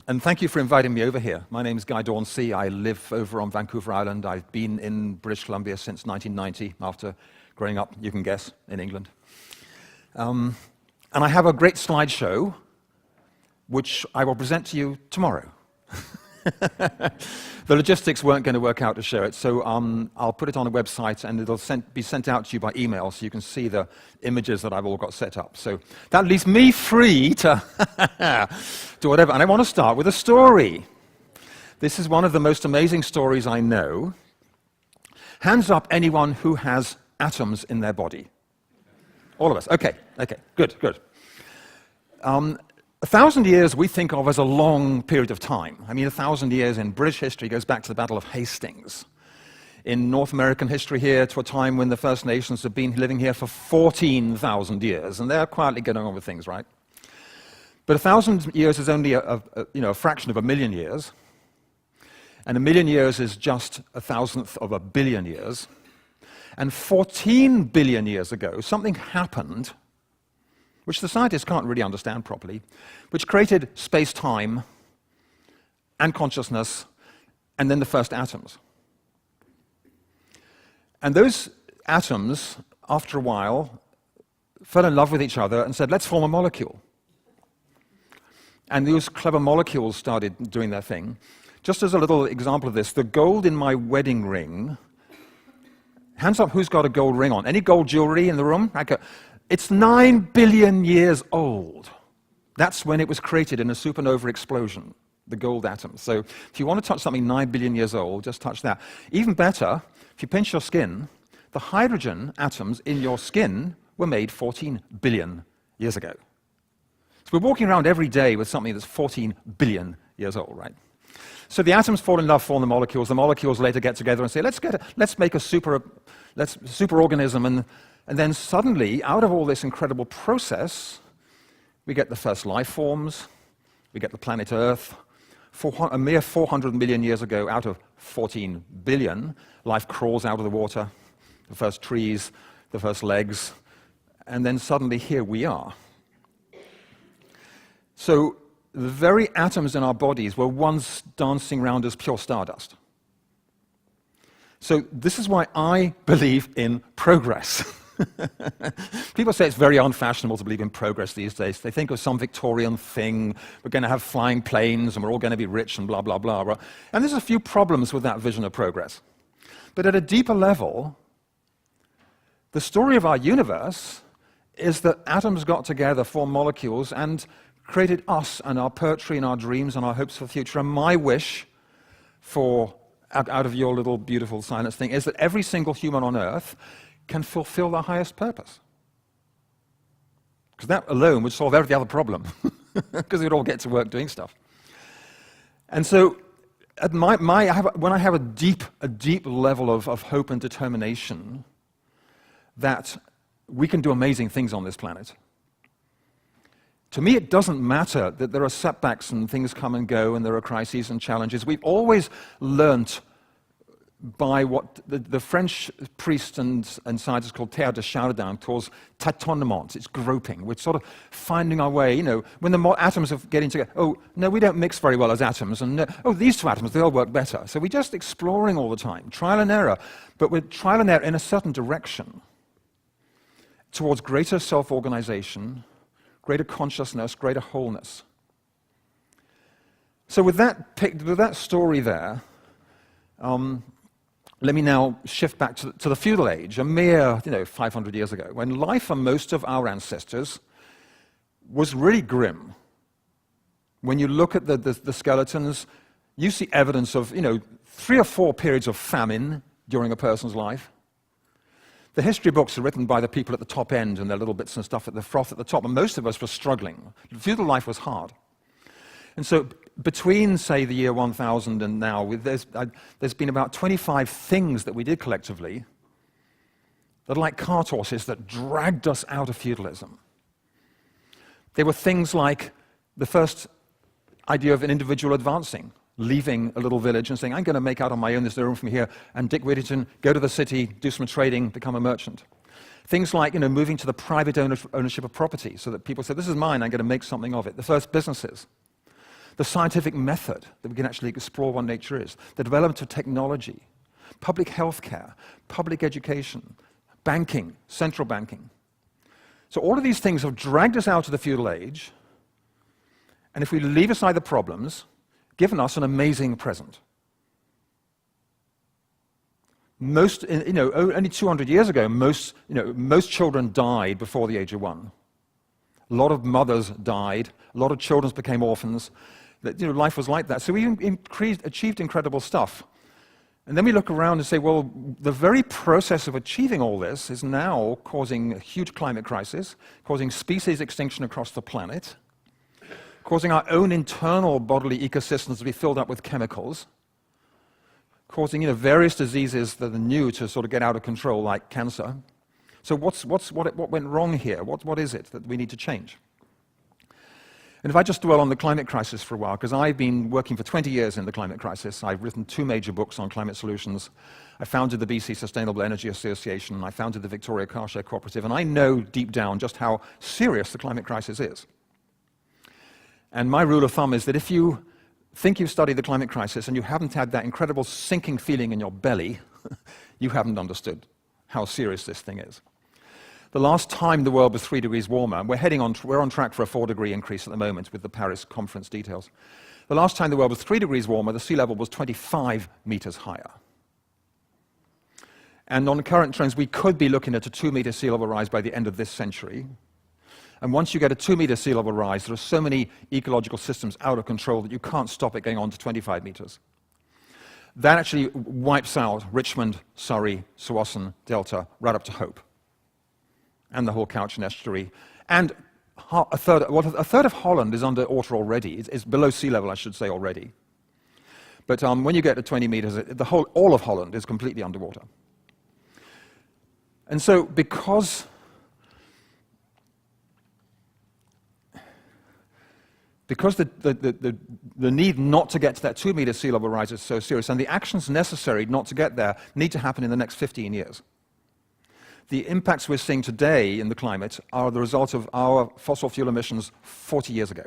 And thank you for inviting me over here. My name is Dauncey. I live over on Vancouver Island. I've been in British Columbia since 1990, after growing up, you can guess, in England. And I have a great slideshow, which I will present to you tomorrow. The logistics weren't going to work out to show it, so I'll put it on a website and it'll be sent out to you by email so you can see the images that I've all got set up. So that leaves me free to do whatever. And I want to start with a story. This is one of the most amazing stories I know. Hands up anyone who has atoms in their body. All of us. Okay, good. 1,000 years we think of as a long period of time. I mean, 1,000 years in British history goes back to the Battle of Hastings. In North American history here, to a time when the First Nations have been living here for 14,000 years, and they're quietly getting on with things, right? But 1,000 years is only a fraction of a million years, and a million years is just 1,000th of a billion years. And 14 billion years ago, something happened which the scientists can't really understand properly, which created space-time and consciousness, and then the first atoms. And those atoms, after a while, fell in love with each other and said, let's form a molecule. And those clever molecules started doing their thing. Just as a little example of this, the gold in my wedding ring, hands up who's got a gold ring on. Any gold jewelry in the room? It's 9 billion years old. That's when it was created in a supernova explosion, the gold atom. So if you want to touch something 9 billion years old, just touch that. Even better, if you pinch your skin, the hydrogen atoms in your skin were made 14 billion years ago. So we're walking around every day with something that's 14 billion years old, right? So the atoms fall in love, form the molecules later get together and say, let's make a superorganism, and then suddenly, out of all this incredible process, we get the first life forms, we get the planet Earth. A mere 400 million years ago, out of 14 billion, life crawls out of the water, the first trees, the first legs, and then suddenly here we are. So the very atoms in our bodies were once dancing around as pure stardust. So this is why I believe in progress. People say it's very unfashionable to believe in progress these days. They think of some Victorian thing, we're going to have flying planes and we're all going to be rich and blah, blah, blah, blah. And there's a few problems with that vision of progress. But at a deeper level, the story of our universe is that atoms got together, formed molecules, and created us and our poetry and our dreams and our hopes for the future. And my wish for, out of your little beautiful silence thing, is that every single human on Earth can fulfill their highest purpose. Because that alone would solve every other problem, because we'd all get to work doing stuff. And so, when I have a deep level of hope and determination that we can do amazing things on this planet, to me it doesn't matter that there are setbacks and things come and go and there are crises and challenges. We've always learnt by what the French priest and scientist called Terre de Chardin calls tâtonnement. It's groping. We're sort of finding our way. You know, when the atoms are getting together, oh, no, we don't mix very well as atoms, and oh, these two atoms, they'll work better. So we're just exploring all the time, trial and error, but with trial and error in a certain direction towards greater self-organization, greater consciousness, greater wholeness. So with that story there, let me now shift back to the feudal age, a mere 500 years ago, when life for most of our ancestors was really grim. When you look at the skeletons, you see evidence of 3 or 4 periods of famine during a person's life. The history books are written by the people at the top end and their little bits and stuff at the froth at the top, and most of us were struggling. Feudal life was hard. And so between, say, the year 1000 and now, there's been about 25 things that we did collectively that are like cart horses that dragged us out of feudalism. There were things like the first idea of an individual advancing, leaving a little village and saying, I'm going to make out on my own, there's no room from here, and Dick Whittington, go to the city, do some trading, become a merchant. Things like moving to the private ownership of property, so that people say, this is mine, I'm going to make something of it. The first businesses. the scientific method that we can actually explore what nature is, the development of technology, public health care, public education, banking, central banking. So all of these things have dragged us out of the feudal age, and if we leave aside the problems, given us an amazing present. Only 200 years ago, most children died before the age of 1. A lot of mothers died. A lot of children became orphans. Life was like that. So we achieved incredible stuff. And then we look around and say, well, the very process of achieving all this is now causing a huge climate crisis, causing species extinction across the planet, causing our own internal bodily ecosystems to be filled up with chemicals, causing various diseases that are new to sort of get out of control, like cancer. So what went wrong here? What is it that we need to change? And if I just dwell on the climate crisis for a while, because I've been working for 20 years in the climate crisis. I've written 2 major books on climate solutions. I founded the BC Sustainable Energy Association. I founded the Victoria Car Share Cooperative. And I know deep down just how serious the climate crisis is. And my rule of thumb is that if you think you've studied the climate crisis and you haven't had that incredible sinking feeling in your belly, you haven't understood how serious this thing is. The last time the world was 3 degrees warmer, we're on track for a 4-degree increase at the moment with the Paris conference details. The last time the world was 3 degrees warmer, the sea level was 25 meters higher. And on current trends, we could be looking at a 2-meter sea level rise by the end of this century. And once you get a 2-meter sea level rise, there are so many ecological systems out of control that you can't stop it going on to 25 meters. That actually wipes out Richmond, Surrey, Tsawwassen, Delta, right up to Hope, and the whole Cowichan estuary. And a third of Holland is underwater already. It's below sea level, I should say, already. But when you get to 20 meters, all of Holland is completely underwater. And so because the need not to get to that 2-meter sea level rise is so serious, and the actions necessary not to get there need to happen in the next 15 years. The impacts we're seeing today in the climate are the result of our fossil fuel emissions 40 years ago.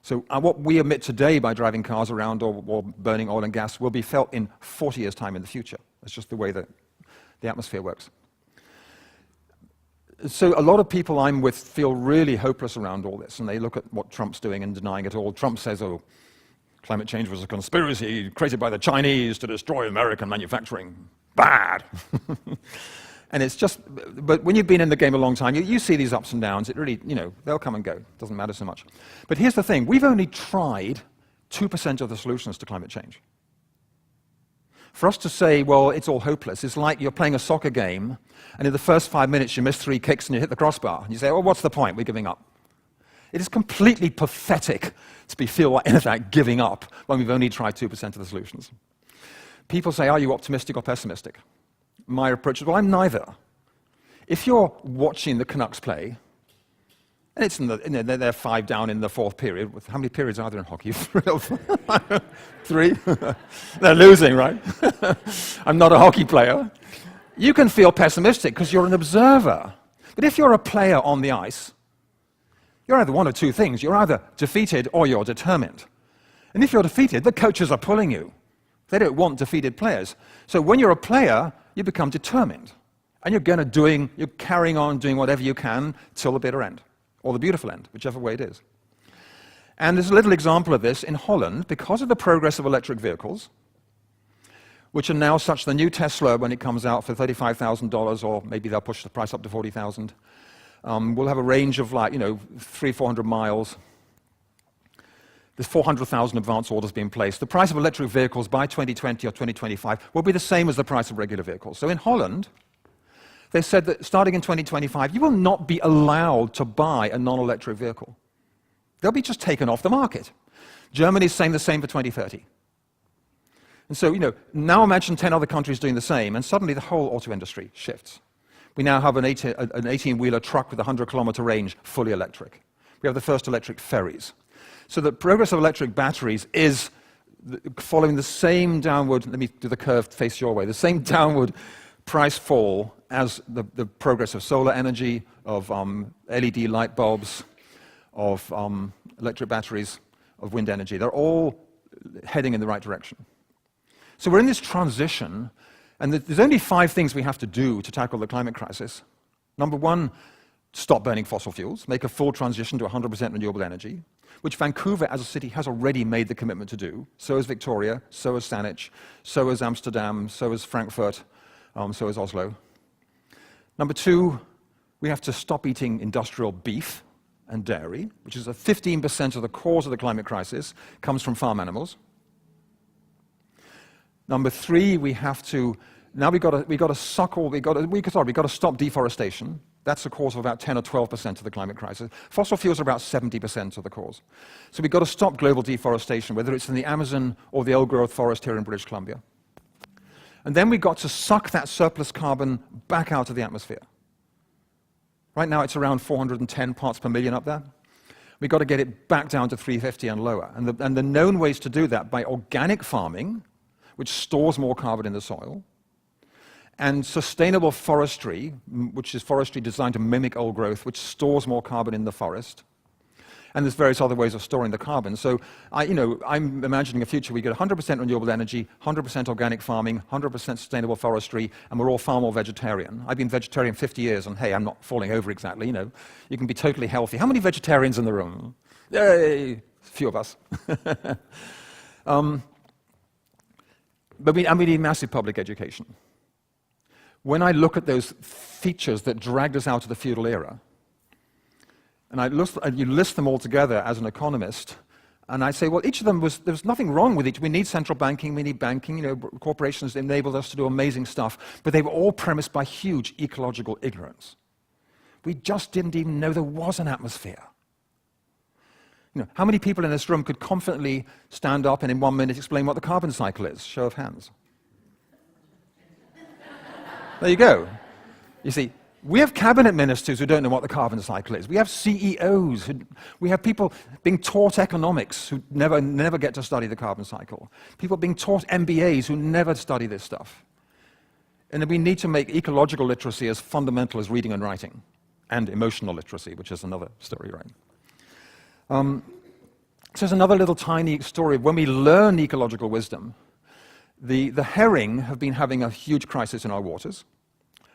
So what we emit today by driving cars around or burning oil and gas will be felt in 40 years' time in the future. That's just the way that the atmosphere works. So a lot of people I'm with feel really hopeless around all this, and they look at what Trump's doing and denying it all. Trump says, oh, climate change was a conspiracy created by the Chinese to destroy American manufacturing. Bad. And it's just, but when you've been in the game a long time, you see these ups and downs. It really, they'll come and go. It doesn't matter so much. But here's the thing. We've only tried 2% of the solutions to climate change. For us to say, well, it's all hopeless, it's like you're playing a soccer game, and in the first 5 minutes you miss 3 kicks and you hit the crossbar. And you say, well, what's the point? We're giving up. It is completely pathetic to feel like, in fact, giving up when we've only tried 2% of the solutions. People say, are you optimistic or pessimistic? My approach is, well, I'm neither. If you're watching the Canucks play, and it's they're 5 down in the 4th period. How many periods are there in hockey? 3? They're losing, right? I'm not a hockey player. You can feel pessimistic because you're an observer. But if you're a player on the ice, you're either one of 2 things. You're either defeated or you're determined. And if you're defeated, the coaches are pulling you. They don't want defeated players. So when you're a player, you become determined. And you're carrying on doing whatever you can till the bitter end, or the beautiful end, whichever way it is. And there's a little example of this in Holland. Because of the progress of electric vehicles, which are now such, the new Tesla, when it comes out for $35,000, or maybe they'll push the price up to $40,000, we'll have a range of 300-400 miles. There's 400,000 advance orders being placed. The price of electric vehicles by 2020 or 2025 will be the same as the price of regular vehicles. So in Holland, they said that starting in 2025, you will not be allowed to buy a non-electric vehicle. They'll be just taken off the market. Germany's saying the same for 2030. And so, now imagine 10 other countries doing the same, and suddenly the whole auto industry shifts. We now have an 18-wheeler truck with a 100-kilometer range, fully electric. We have the first electric ferries. So the progress of electric batteries is following the same downward, let me do the curve face your way, the same downward price fall as the progress of solar energy, of LED light bulbs, of electric batteries of wind energy. They're all heading in the right direction. So we're in this transition, and there's only 5 things we have to do to tackle the climate crisis. Number 1, stop burning fossil fuels, make a full transition to 100% renewable energy, which Vancouver as a city has already made the commitment to do. So has Victoria, so has Saanich, so has Amsterdam, so has Frankfurt, so has Oslo. Number 2, we have to stop eating industrial beef and dairy, which is 15% of the cause of the climate crisis, comes from farm animals. Number 3, we have to stop deforestation. That's the cause of about 10 or 12% of the climate crisis. Fossil fuels are about 70% of the cause. So we've got to stop global deforestation, whether it's in the Amazon or the old-growth forest here in British Columbia. And then we've got to suck that surplus carbon back out of the atmosphere. Right now it's around 410 parts per million up there. We've got to get it back down to 350 and lower. And the known ways to do that by organic farming, which stores more carbon in the soil, and sustainable forestry, which is forestry designed to mimic old growth, which stores more carbon in the forest. And there's various other ways of storing the carbon. So I'm imagining a future we get 100% renewable energy, 100% organic farming, 100% sustainable forestry, and we're all far more vegetarian. I've been vegetarian 50 years, and hey, I'm not falling over exactly. You can be totally healthy. How many vegetarians in the room? Yay! A few of us. But we need massive public education. When I look at those features that dragged us out of the feudal era, and you list them all together as an economist, and I say, well, each of them there's nothing wrong with each. We need central banking, we need banking, corporations enabled us to do amazing stuff, but they were all premised by huge ecological ignorance. We just didn't even know there was an atmosphere. How many people in this room could confidently stand up and in 1 minute explain what the carbon cycle is? Show of hands. There you go. You see, we have cabinet ministers who don't know what the carbon cycle is. We have CEOs. We have people being taught economics who never get to study the carbon cycle. People being taught MBAs who never study this stuff. And we need to make ecological literacy as fundamental as reading and writing, and emotional literacy, which is another story, right? So there's another little tiny story. When we learn ecological wisdom, the herring have been having a huge crisis in our waters.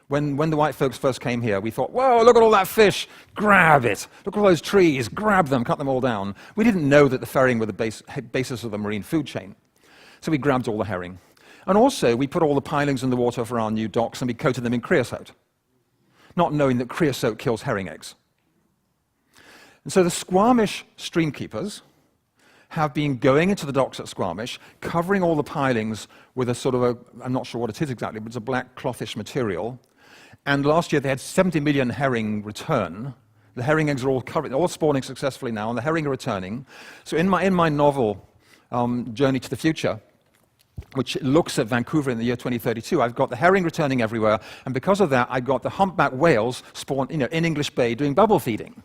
When the white folks first came here, we thought, whoa, look at all that fish, grab it. Look at all those trees, grab them, cut them all down. We didn't know that the herring were the basis of the marine food chain. So we grabbed all the herring. And also, we put all the pilings in the water for our new docks and we coated them in creosote, not knowing that creosote kills herring eggs. And so the Squamish streamkeepers have been going into the docks at Squamish, covering all the pilings with a sort of I'm not sure what it is exactly, but it's a black clothish material. And last year they had 70 million herring return. The herring eggs are all covered, all spawning successfully now, and the herring are returning. So in my novel, Journey to the Future, which looks at Vancouver in the year 2032, I've got the herring returning everywhere, and because of that, I've got the humpback whales spawned, in English Bay doing bubble feeding.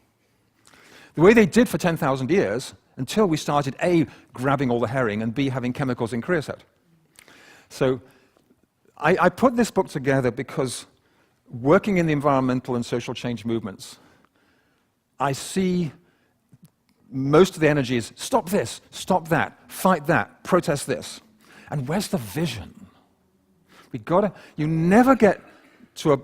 The way they did for 10,000 years, until we started A, grabbing all the herring, and B, having chemicals in creosote. So I put this book together because working in the environmental and social change movements, I see most of the energy is stop this, stop that, fight that, protest this. And where's the vision? You never get to a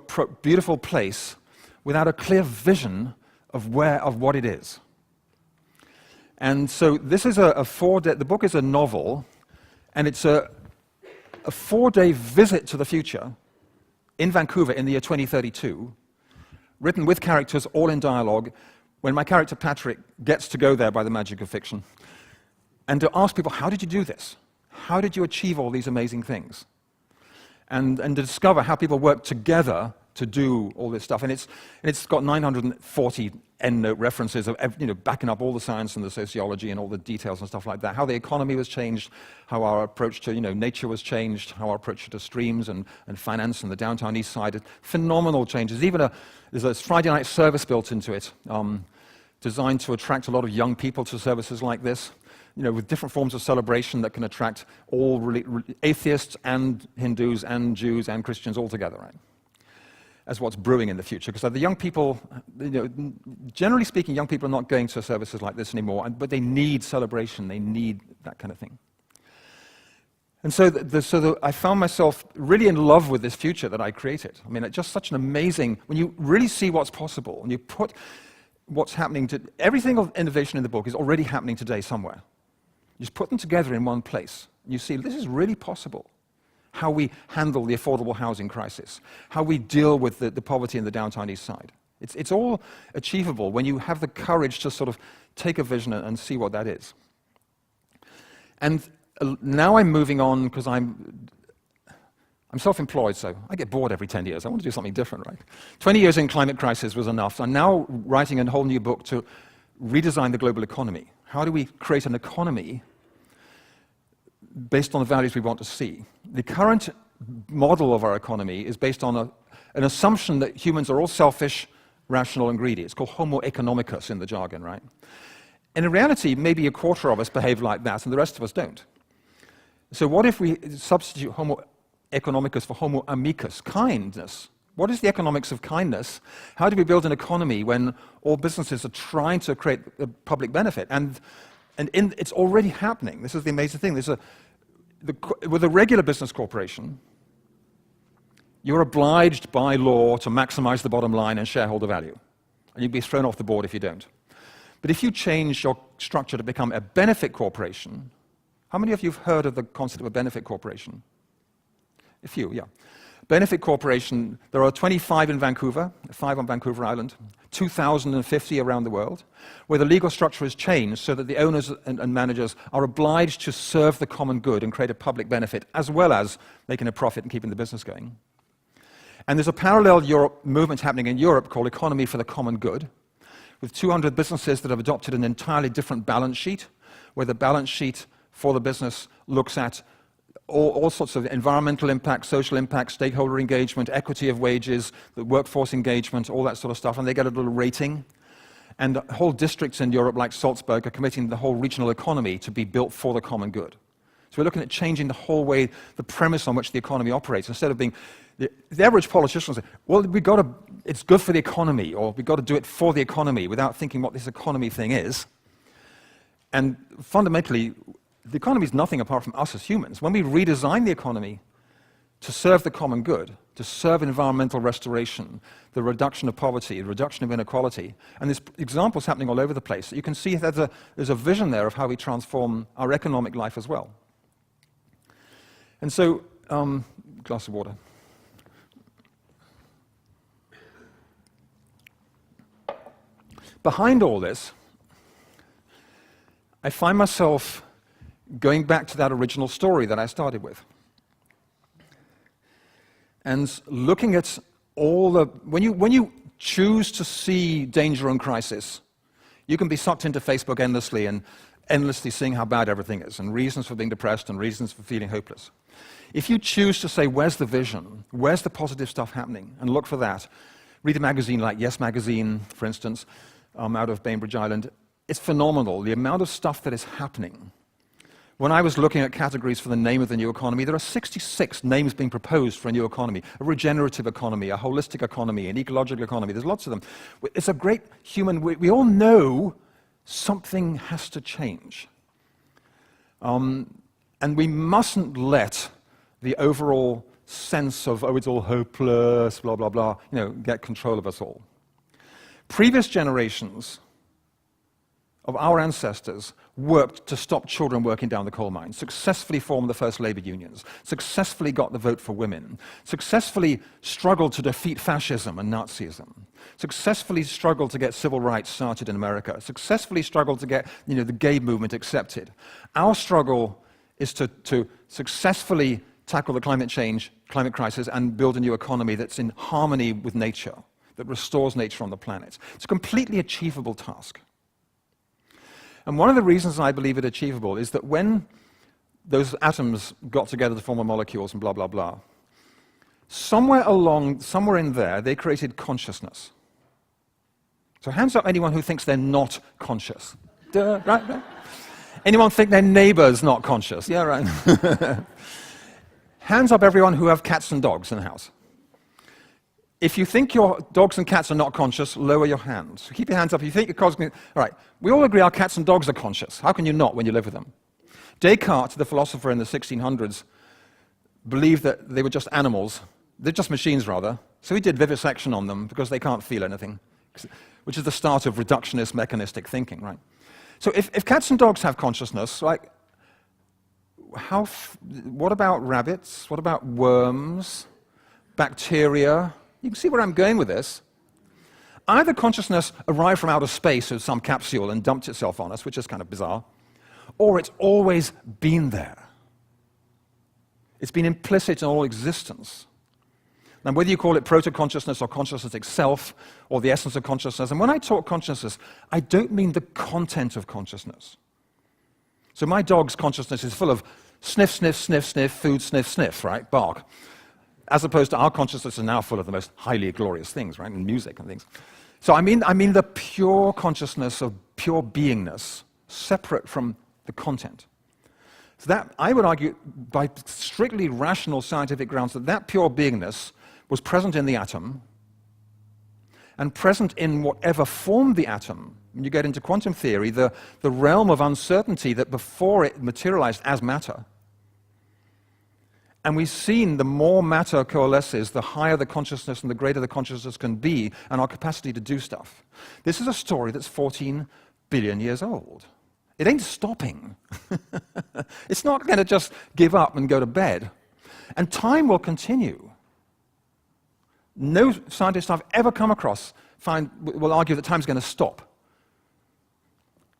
beautiful place without a clear vision of what it is. And so this is the book is a novel, and it's a 4-day visit to the future in Vancouver in the year 2032, written with characters, all in dialogue, when my character Patrick gets to go there by the magic of fiction, and to ask people, how did you do this? How did you achieve all these amazing things? And to discover how people work together to do all this stuff. And it's got 940 endnote references of backing up all the science and the sociology and all the details and stuff like that. How the economy was changed, how our approach to nature was changed, how our approach to streams and finance and the downtown east side. Phenomenal changes. Even there's a Friday night service built into it, designed to attract a lot of young people to services like this. With different forms of celebration that can attract all atheists and Hindus and Jews and Christians all together, right? as what's brewing in the future, because the young people, generally speaking, young people are not going to services like this anymore, but they need celebration, they need that kind of thing. And so, I found myself really in love with this future that I created. I mean, it's just such an amazing, when you really see what's possible, and you put what's happening to, everything of innovation in the book is already happening today somewhere. You just put them together in one place, and you see this is really possible. How we handle the affordable housing crisis, how we deal with the poverty in the downtown East Side. It's all achievable when you have the courage to sort of take a vision and see what that is. And now I'm moving on because I'm self-employed, so I get bored every 10 years. I want to do something different, right? 20 years in climate crisis was enough. So I'm now writing a whole new book to redesign the global economy. How do we create an economy based on the values we want to see? The current model of our economy is based on an assumption that humans are all selfish, rational, and greedy. It's called Homo economicus in the jargon, right? And in reality, maybe a quarter of us behave like that, and the rest of us don't. So what if we substitute Homo economicus for Homo amicus, kindness? What is the economics of kindness? How do we build an economy when all businesses are trying to create a public benefit? And it's already happening. This is the amazing thing. With a regular business corporation, you're obliged by law to maximize the bottom line and shareholder value. And you'd be thrown off the board if you don't. But if you change your structure to become a benefit corporation, how many of you have heard of the concept of a benefit corporation? A few, yeah. Benefit corporation, there are 25 in Vancouver, 5 on Vancouver Island, 2,050 around the world, where the legal structure is changed so that the owners and managers are obliged to serve the common good and create a public benefit, as well as making a profit and keeping the business going. And there's a parallel movement happening in Europe called Economy for the Common Good, with 200 businesses that have adopted an entirely different balance sheet, where the balance sheet for the business looks at all sorts of environmental impact, social impact, stakeholder engagement, equity of wages, the workforce engagement, all that sort of stuff, and they get a little rating. And whole districts in Europe, like Salzburg, are committing the whole regional economy to be built for the common good. So we're looking at changing the whole way, the premise on which the economy operates. Instead of being, the average politician will say, well, it's good for the economy, or we've got to do it for the economy, without thinking what this economy thing is. And fundamentally, the economy is nothing apart from us as humans. When we redesign the economy to serve the common good, to serve environmental restoration, the reduction of poverty, the reduction of inequality, and there's examples happening all over the place. You can see that there's a vision there of how we transform our economic life as well. And so, glass of water. Behind all this, I find myself going back to that original story that I started with. And looking at all the, when you choose to see danger and crisis, you can be sucked into Facebook endlessly and endlessly seeing how bad everything is, and reasons for being depressed and reasons for feeling hopeless. If you choose to say, where's the vision? Where's the positive stuff happening? And look for that. Read a magazine like Yes Magazine, for instance, out of Bainbridge Island. It's phenomenal, the amount of stuff that is happening. When I was looking at categories for the name of the new economy, there are 66 names being proposed for a new economy. A regenerative economy, a holistic economy, an ecological economy. There's lots of them. It's a great human... We all know something has to change. And we mustn't let the overall sense of, oh, it's all hopeless, blah, blah, blah, get control of us all. Previous generations of our ancestors worked to stop children working down the coal mine, successfully formed the first labor unions, successfully got the vote for women, successfully struggled to defeat fascism and Nazism, successfully struggled to get civil rights started in America, successfully struggled to get the gay movement accepted. Our struggle is to successfully tackle the climate crisis and build a new economy that's in harmony with nature, that restores nature on the planet. It's a completely achievable task. And one of the reasons I believe it achievable is that when those atoms got together to form molecules and blah, blah, blah, somewhere in there, they created consciousness. So hands up anyone who thinks they're not conscious. Duh, right? Anyone think their neighbor's not conscious? Yeah, right. Hands up everyone who have cats and dogs in the house. If you think your dogs and cats are not conscious, lower your hands. So keep your hands up. If you think your dogs... All right, we all agree our cats and dogs are conscious. How can you not when you live with them? Descartes, the philosopher in the 1600s, believed that they were just animals. They're just machines, rather. So he did vivisection on them because they can't feel anything, which is the start of reductionist mechanistic thinking, right? So if cats and dogs have consciousness, like, what about rabbits? What about worms? Bacteria? You can see where I'm going with this. Either consciousness arrived from outer space as some capsule and dumped itself on us, which is kind of bizarre, or it's always been there. It's been implicit in all existence. Now, whether you call it proto-consciousness or consciousness itself or the essence of consciousness, and when I talk consciousness, I don't mean the content of consciousness. So my dog's consciousness is full of sniff, sniff, sniff, sniff, food, sniff, sniff, right, bark. As opposed to our consciousness is now full of the most highly glorious things, right, and music and things. So I mean the pure consciousness of pure beingness, separate from the content. So that, I would argue, by strictly rational scientific grounds, that pure beingness was present in the atom and present in whatever formed the atom. When you get into quantum theory, the realm of uncertainty that before it materialized as matter. And we've seen the more matter coalesces, the higher the consciousness and the greater the consciousness can be, and our capacity to do stuff. This is a story that's 14 billion years old. It ain't stopping. It's not going to just give up and go to bed. And time will continue. No scientist I've ever come across will argue that time's going to stop.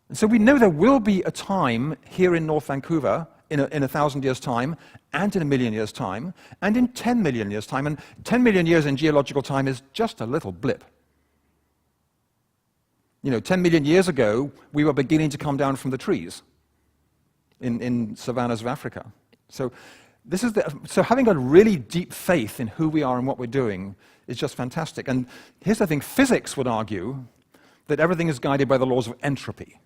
And so we know there will be a time here in North Vancouver in 1,000 years' time, and in 1 million years' time, and in 10 million years' time. And 10 million years in geological time is just a little blip. 10 million years ago, we were beginning to come down from the trees in savannas of Africa. So having a really deep faith in who we are and what we're doing is just fantastic. And here's the thing, physics would argue that everything is guided by the laws of entropy.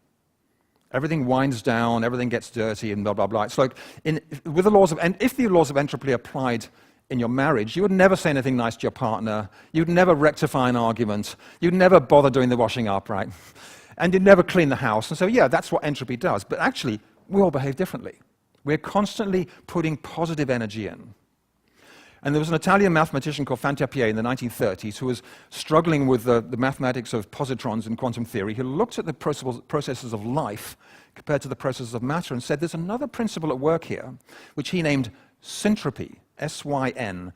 Everything winds down, everything gets dirty, and blah, blah, blah. It's like, if the laws of entropy applied in your marriage, you would never say anything nice to your partner, you'd never rectify an argument, you'd never bother doing the washing up, right? And you'd never clean the house. And so, yeah, that's what entropy does. But actually, we all behave differently. We're constantly putting positive energy in. And there was an Italian mathematician called Fantapie in the 1930s who was struggling with the mathematics of positrons in quantum theory. He looked at the processes of life compared to the processes of matter and said there's another principle at work here, which he named syntropy, S-Y-N-T-R-O-P-Y.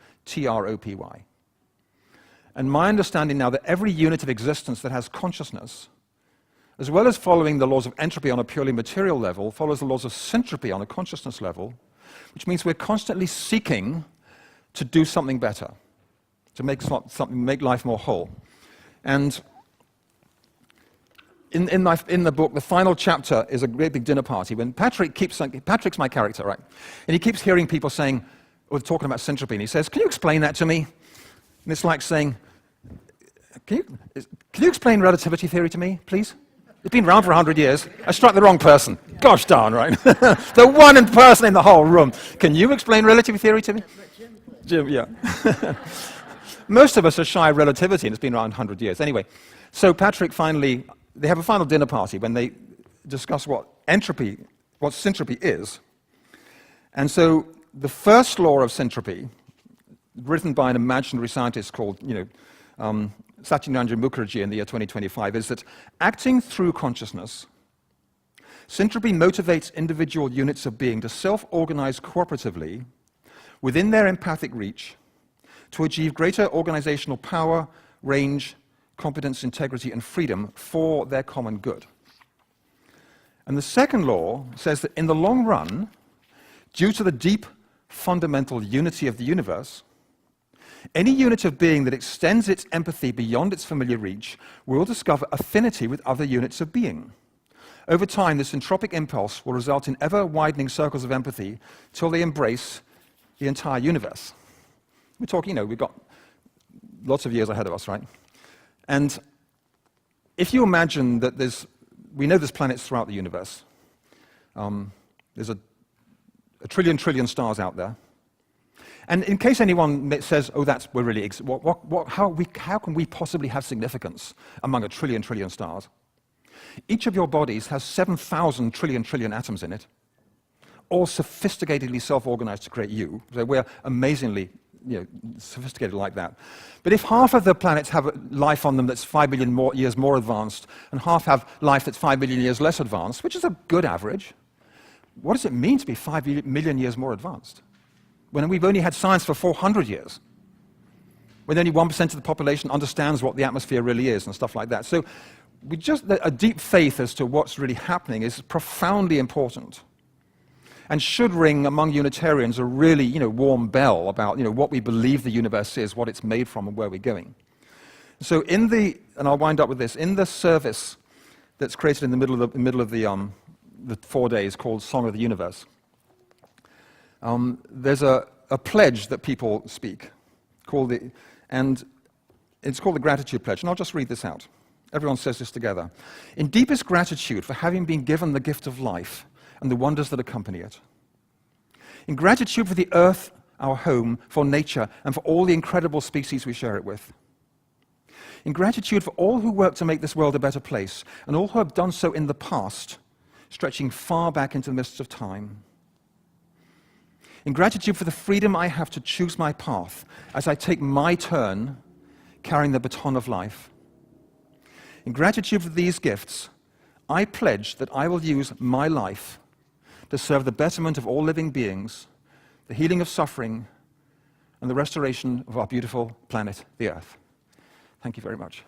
And my understanding now that every unit of existence that has consciousness, as well as following the laws of entropy on a purely material level, follows the laws of syntropy on a consciousness level, which means we're constantly seeking to do something better, to make life more whole. And in the book, the final chapter is a great big dinner party when Patrick's my character, right? And he keeps hearing people saying, or talking about syntropy, and he says, "Can you explain that to me?" And it's like saying, "Can you explain relativity theory to me, please? It's been around for 100 years. I struck the wrong person. Gosh darn, right? The one person in the whole room. Can you explain relativity theory to me?" Jim, yeah. Most of us are shy of relativity, and it's been around 100 years. Anyway, so Patrick they have a final dinner party when they discuss what syntropy is. And so the first law of syntropy, written by an imaginary scientist called, Satyanarayana Mukherjee in the year 2025, is that acting through consciousness, syntropy motivates individual units of being to self-organize cooperatively within their empathic reach to achieve greater organizational power, range, competence, integrity, and freedom for their common good. And the second law says that in the long run, due to the deep fundamental unity of the universe, any unit of being that extends its empathy beyond its familiar reach will discover affinity with other units of being. Over time, this entropic impulse will result in ever-widening circles of empathy till they embrace the entire universe. We're talking, we've got lots of years ahead of us, right? And if you imagine that we know there's planets throughout the universe. There's a trillion stars out there. And in case anyone says, oh, we're really, how can we possibly have significance among a trillion stars? Each of your bodies has 7,000 trillion atoms in it, all sophisticatedly self-organized to create you. So we're amazingly sophisticated like that. But if half of the planets have life on them that's 5 billion years more advanced, and half have life that's 5 billion years less advanced, which is a good average, what does it mean to be 5 million years more advanced? When we've only had science for 400 years, when only 1% of the population understands what the atmosphere really is and stuff like that. So a deep faith as to what's really happening is profoundly important and should ring among Unitarians a really warm bell about what we believe the universe is, what it's made from, and where we're going. So and I'll wind up with this, in the service that's created in the middle of the 4 days called Song of the Universe, there's a pledge that people speak, and it's called the Gratitude Pledge, and I'll just read this out. Everyone says this together. In deepest gratitude for having been given the gift of life and the wonders that accompany it. In gratitude for the earth, our home, for nature, and for all the incredible species we share it with. In gratitude for all who work to make this world a better place, and all who have done so in the past, stretching far back into the mists of time. In gratitude for the freedom I have to choose my path as I take my turn carrying the baton of life. In gratitude for these gifts, I pledge that I will use my life to serve the betterment of all living beings, the healing of suffering, and the restoration of our beautiful planet, the Earth. Thank you very much.